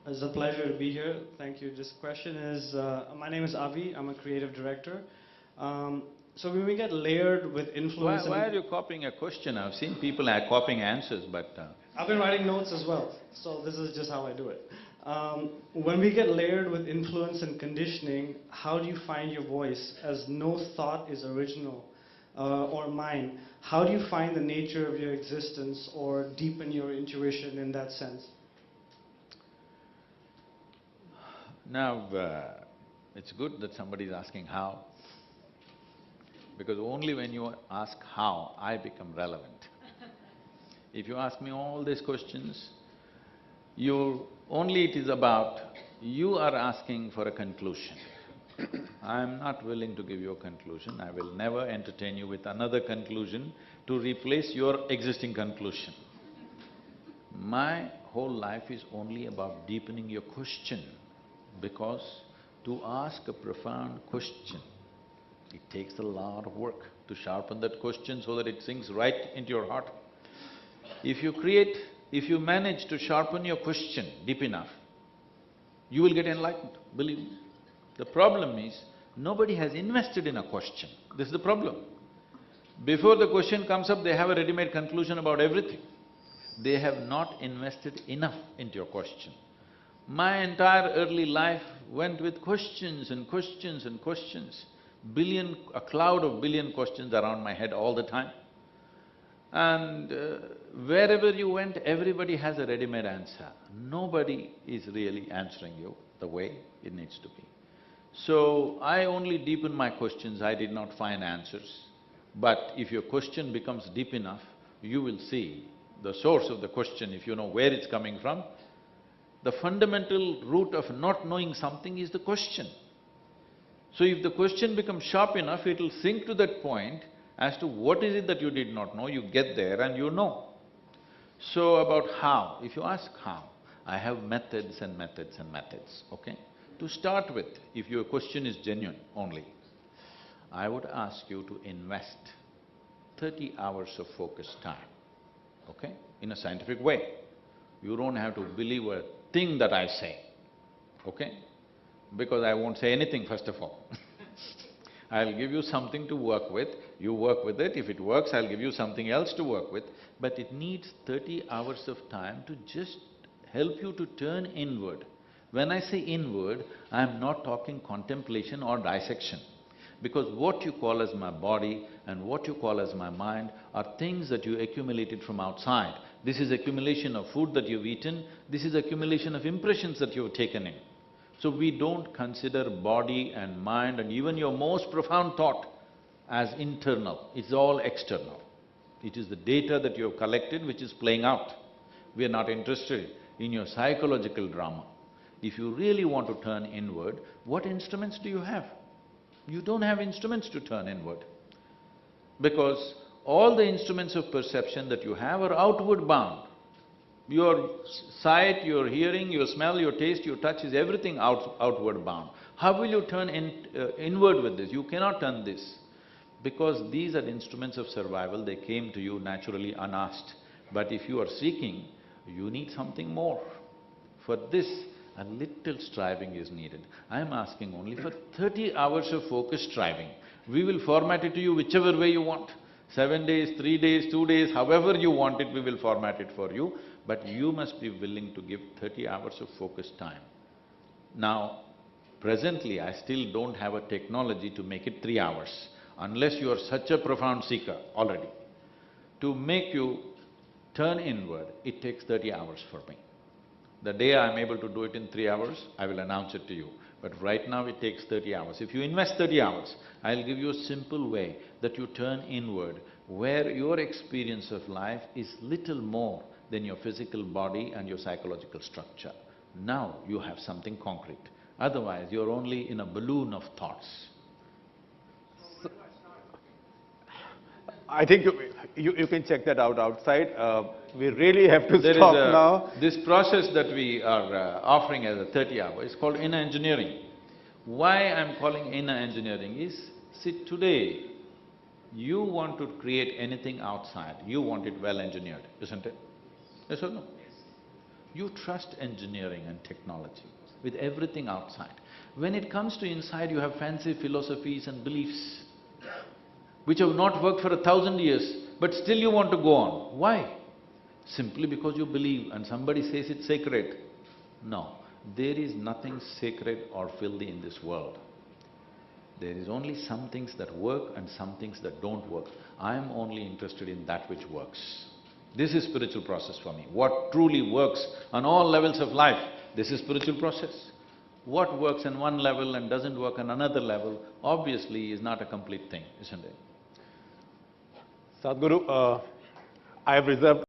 It's a pleasure to be here. Thank you. This question is, my name is Avi. I'm a creative director. So when we get layered with influence Why and are you copying a question? I've seen people are copying answers, but… I've been writing notes as well, so this is just how I do it. When we get layered with influence and conditioning, how do you find your voice as no thought is original or mine? How do you find the nature of your existence or deepen your intuition in that sense? Now, it's good that somebody is asking how, because only when you ask how, I become relevant. If you ask me all these questions, only it is about… you are asking for a conclusion. I am not willing to give you a conclusion. I will never entertain you with another conclusion to replace your existing conclusion. My whole life is only about deepening your question, because to ask a profound question, it takes a lot of work to sharpen that question so that it sinks right into your heart. If you manage to sharpen your question deep enough, you will get enlightened, believe me. The problem is, nobody has invested in a question. This is the problem. Before the question comes up, they have a ready-made conclusion about everything. They have not invested enough into your question. My entire early life went with questions and questions and questions. A cloud of billion questions around my head all the time. And wherever you went, everybody has a ready-made answer. Nobody is really answering you the way it needs to be. So, I only deepened my questions, I did not find answers. But if your question becomes deep enough, you will see the source of the question, if you know where it's coming from. The fundamental root of not knowing something is the question. So if the question becomes sharp enough, it'll sink to that point as to what is it that you did not know, you get there and you know. So about how, if you ask how, I have methods and methods and methods, okay? To start with, if your question is genuine only, I would ask you to invest 30 hours of focused time, okay? In a scientific way. You don't have to believe a thing that I say, okay? Because I won't say anything, first of all. I'll give you something to work with, you work with it, if it works, I'll give you something else to work with, but it needs 30 hours of time to just help you to turn inward. When I say inward, I'm not talking contemplation or dissection, because what you call as my body and what you call as my mind are things that you accumulated from outside. This is accumulation of food that you've eaten, this is accumulation of impressions that you've taken in. So we don't consider body and mind and even your most profound thought as internal, it's all external. It is the data that you have collected which is playing out. We are not interested in your psychological drama. If you really want to turn inward, what instruments do you have? You don't have instruments to turn inward, because all the instruments of perception that you have are outward bound. Your sight, your hearing, your smell, your taste, your touch is everything outward bound. How will you turn inward with this? You cannot turn this, because these are instruments of survival, they came to you naturally unasked. But if you are seeking, you need something more. For this, a little striving is needed. I am asking only for 30 hours of focused striving. We will format it to you whichever way you want. 7 days, 3 days, 2 days, however you want it, we will format it for you. But you must be willing to give 30 hours of focused time. Now, presently I still don't have a technology to make it 3 hours, unless you are such a profound seeker already. To make you turn inward, it takes 30 hours for me. The day I'm able to do it in 3 hours, I will announce it to you. But right now it takes 30 hours. If you invest 30 hours, I'll give you a simple way that you turn inward, where your experience of life is little more than your physical body and your psychological structure. Now you have something concrete. Otherwise, you're only in a balloon of thoughts. I think you can check that out outside. We really have to stop now. This process that we are offering as a 30 hour is called inner engineering. Why I'm calling inner engineering is, see, today, you want to create anything outside, you want it well engineered, isn't it? Yes or no? You trust engineering and technology with everything outside. When it comes to inside, you have fancy philosophies and beliefs which have not worked for 1,000 years, but still you want to go on. Why? Simply because you believe and somebody says it's sacred. No, there is nothing sacred or filthy in this world. There is only some things that work and some things that don't work. I am only interested in that which works. This is spiritual process for me. What truly works on all levels of life, this is spiritual process. What works on one level and doesn't work on another level, obviously is not a complete thing, isn't it? Sadhguru, I have reserved